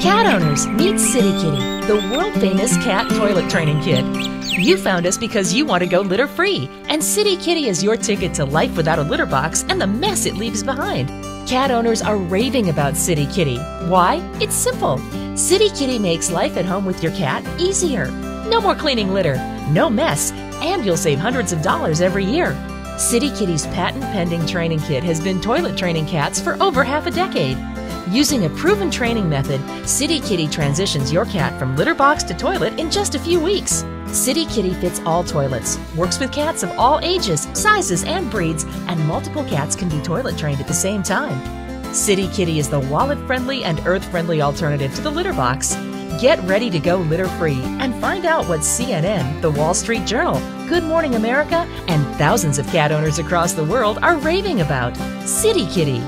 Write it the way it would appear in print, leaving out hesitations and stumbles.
Cat owners, meet Citi Kitty, the world-famous cat toilet training kit. You found us because you want to go litter-free, and Citi Kitty is your ticket to life without a litter box and the mess it leaves behind. Cat owners are raving about Citi Kitty. Why? It's simple. Citi Kitty makes life at home with your cat easier. No more cleaning litter, no mess, and you'll save hundreds of dollars every year. Citi Kitty's patent-pending training kit has been toilet training cats for over half a decade. Using a proven training method, Citi Kitty transitions your cat from litter box to toilet in just a few weeks. Citi Kitty fits all toilets, works with cats of all ages, sizes, and breeds, and multiple cats can be toilet trained at the same time. Citi Kitty is the wallet-friendly and earth-friendly alternative to the litter box. Get ready to go litter-free and find out what CNN, The Wall Street Journal, Good Morning America, and thousands of cat owners across the world are raving about. Citi Kitty.